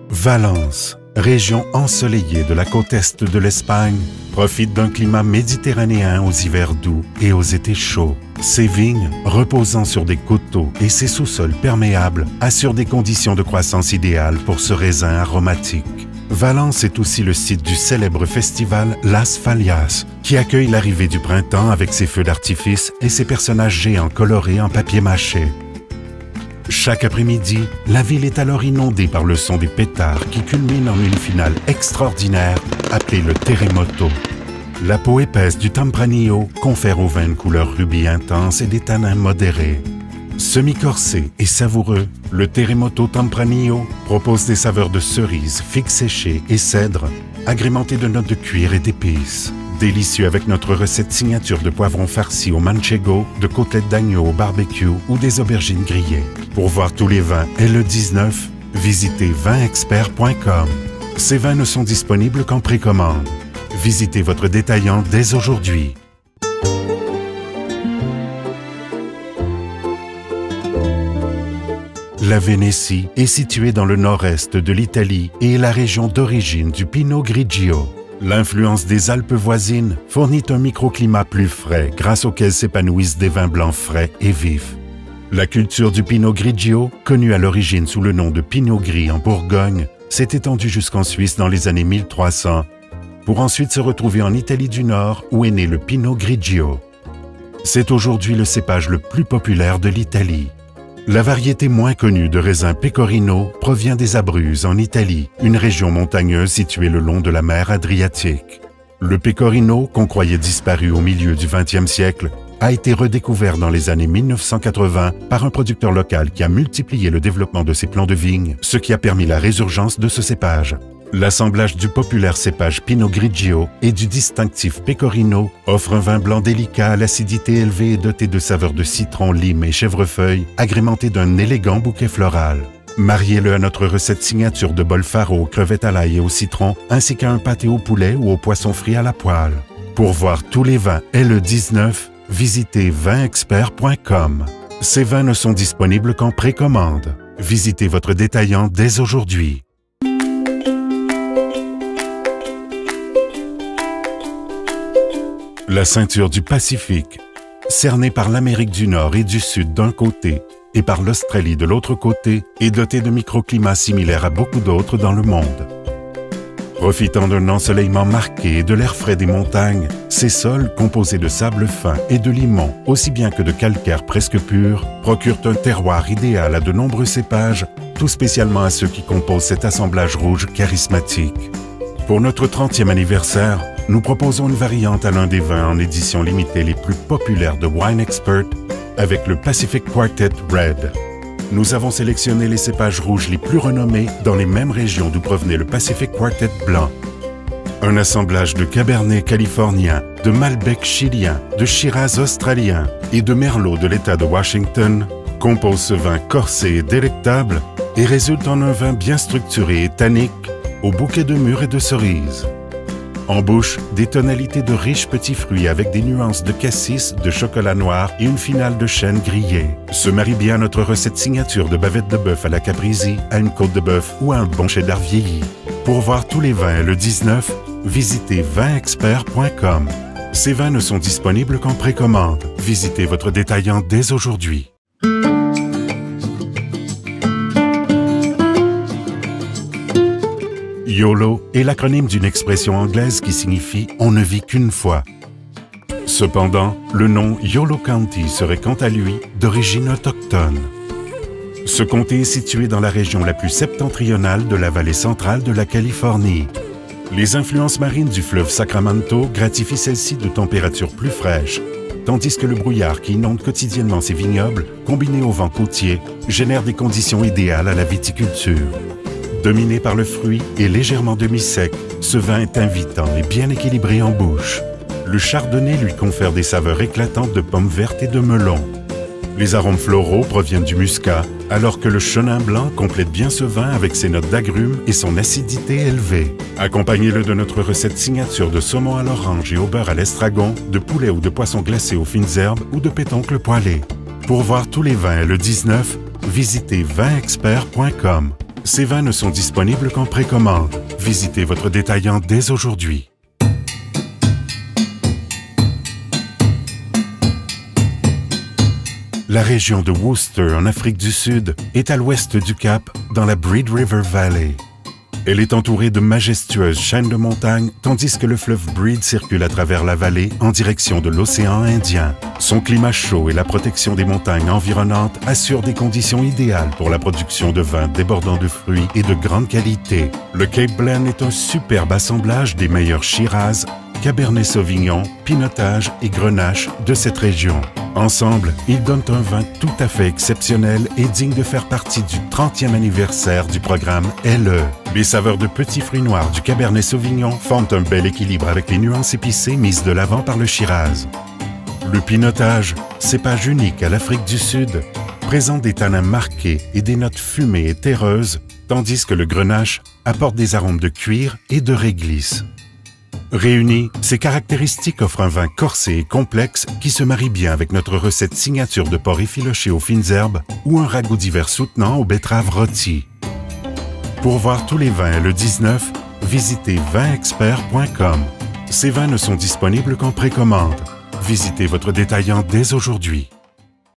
Valence, région ensoleillée de la côte est de l'Espagne, profite d'un climat méditerranéen aux hivers doux et aux étés chauds. Ses vignes, reposant sur des coteaux et ses sous-sols perméables, assurent des conditions de croissance idéales pour ce raisin aromatique. Valence est aussi le site du célèbre festival Las Fallas, qui accueille l'arrivée du printemps avec ses feux d'artifice et ses personnages géants colorés en papier mâché. Chaque après-midi, la ville est alors inondée par le son des pétards qui culmine en une finale extraordinaire appelée le Terremoto. La peau épaisse du Tempranillo confère au vin une couleur rubis intense et des tanins modérés. Semi-corsé et savoureux, le Terremoto Tempranillo propose des saveurs de cerises, figues séchées et cèdre, agrémentées de notes de cuir et d'épices. Délicieux avec notre recette signature de poivrons farcis au manchego, de côtelettes d'agneau au barbecue ou des aubergines grillées. Pour voir tous les vins et le 19, visitez vinexpert.com. Ces vins ne sont disponibles qu'en précommande. Visitez votre détaillant dès aujourd'hui. La Vénétie est située dans le nord-est de l'Italie et est la région d'origine du Pinot Grigio. L'influence des Alpes voisines fournit un microclimat plus frais grâce auquel s'épanouissent des vins blancs frais et vifs. La culture du Pinot Grigio, connue à l'origine sous le nom de Pinot Gris en Bourgogne, s'est étendue jusqu'en Suisse dans les années 1300, pour ensuite se retrouver en Italie du Nord où est né le Pinot Grigio. C'est aujourd'hui le cépage le plus populaire de l'Italie. La variété moins connue de raisin Pecorino provient des Abruzzes en Italie, une région montagneuse située le long de la mer Adriatique. Le Pecorino, qu'on croyait disparu au milieu du XXe siècle, a été redécouvert dans les années 1980 par un producteur local qui a multiplié le développement de ses plants de vigne, ce qui a permis la résurgence de ce cépage. L'assemblage du populaire cépage Pinot Grigio et du distinctif Pecorino offre un vin blanc délicat à l'acidité élevée et doté de saveurs de citron, lime et chèvrefeuille, agrémenté d'un élégant bouquet floral. Mariez-le à notre recette signature de bol faro aux crevettes à l'ail et au citron, ainsi qu'à un pâté au poulet ou au poisson frit à la poêle. Pour voir tous les vins et le 19, visitez vinexpert.com. Ces vins ne sont disponibles qu'en précommande. Visitez votre détaillant dès aujourd'hui. La ceinture du Pacifique, cernée par l'Amérique du Nord et du Sud d'un côté et par l'Australie de l'autre côté, est dotée de microclimats similaires à beaucoup d'autres dans le monde. Profitant d'un ensoleillement marqué et de l'air frais des montagnes, ces sols, composés de sable fin et de limon, aussi bien que de calcaire presque pur, procurent un terroir idéal à de nombreux cépages, tout spécialement à ceux qui composent cet assemblage rouge charismatique. Pour notre 30e anniversaire, nous proposons une variante à l'un des vins en édition limitée les plus populaires de Wine Expert avec le Pacific Quartet Red. Nous avons sélectionné les cépages rouges les plus renommés dans les mêmes régions d'où provenait le Pacific Quartet Blanc. Un assemblage de Cabernet californien, de Malbec chilien, de Shiraz australien et de Merlot de l'État de Washington compose ce vin corsé et délectable et résulte en un vin bien structuré et tannique au bouquet de mûres et de cerises. En bouche, des tonalités de riches petits fruits avec des nuances de cassis, de chocolat noir et une finale de chêne grillé. Se marie bien notre recette signature de bavette de bœuf à la caprese, à une côte de bœuf ou à un bon cheddar vieilli. Pour voir tous les vins et le 19, visitez vinexpert.com. Ces vins ne sont disponibles qu'en précommande. Visitez votre détaillant dès aujourd'hui. YOLO est l'acronyme d'une expression anglaise qui signifie « on ne vit qu'une fois ». Cependant, le nom Yolo County serait quant à lui d'origine autochtone. Ce comté est situé dans la région la plus septentrionale de la vallée centrale de la Californie. Les influences marines du fleuve Sacramento gratifient celle-ci de températures plus fraîches, tandis que le brouillard qui inonde quotidiennement ces vignobles, combiné au vent côtier, génère des conditions idéales à la viticulture. Dominé par le fruit et légèrement demi-sec, ce vin est invitant et bien équilibré en bouche. Le chardonnay lui confère des saveurs éclatantes de pommes vertes et de melon. Les arômes floraux proviennent du muscat, alors que le chenin blanc complète bien ce vin avec ses notes d'agrumes et son acidité élevée. Accompagnez-le de notre recette signature de saumon à l'orange et au beurre à l'estragon, de poulet ou de poisson glacé aux fines herbes ou de pétoncle poêlé. Pour voir tous les vins et le 19, visitez vinexpert.com. Ces vins ne sont disponibles qu'en précommande. Visitez votre détaillant dès aujourd'hui. La région de Worcester, en Afrique du Sud, est à l'ouest du Cap, dans la Breed River Valley. Elle est entourée de majestueuses chaînes de montagnes, tandis que le fleuve Breed circule à travers la vallée en direction de l'océan Indien. Son climat chaud et la protection des montagnes environnantes assurent des conditions idéales pour la production de vins débordant de fruits et de grande qualité. Le Cape Blend est un superbe assemblage des meilleurs Shiraz, Cabernet Sauvignon, Pinotage et Grenache de cette région. Ensemble, ils donnent un vin tout à fait exceptionnel et digne de faire partie du 30e anniversaire du programme LE. Les saveurs de petits fruits noirs du Cabernet Sauvignon forment un bel équilibre avec les nuances épicées mises de l'avant par le Shiraz. Le Pinotage, cépage unique à l'Afrique du Sud, présente des tanins marqués et des notes fumées et terreuses, tandis que le Grenache apporte des arômes de cuir et de réglisse. Réunis, ces caractéristiques offrent un vin corsé et complexe qui se marie bien avec notre recette signature de porc effiloché aux fines herbes ou un ragoût d'hiver soutenant aux betteraves rôties. Pour voir tous les vins et le 19, visitez vinexpert.com. Ces vins ne sont disponibles qu'en précommande. Visitez votre détaillant dès aujourd'hui.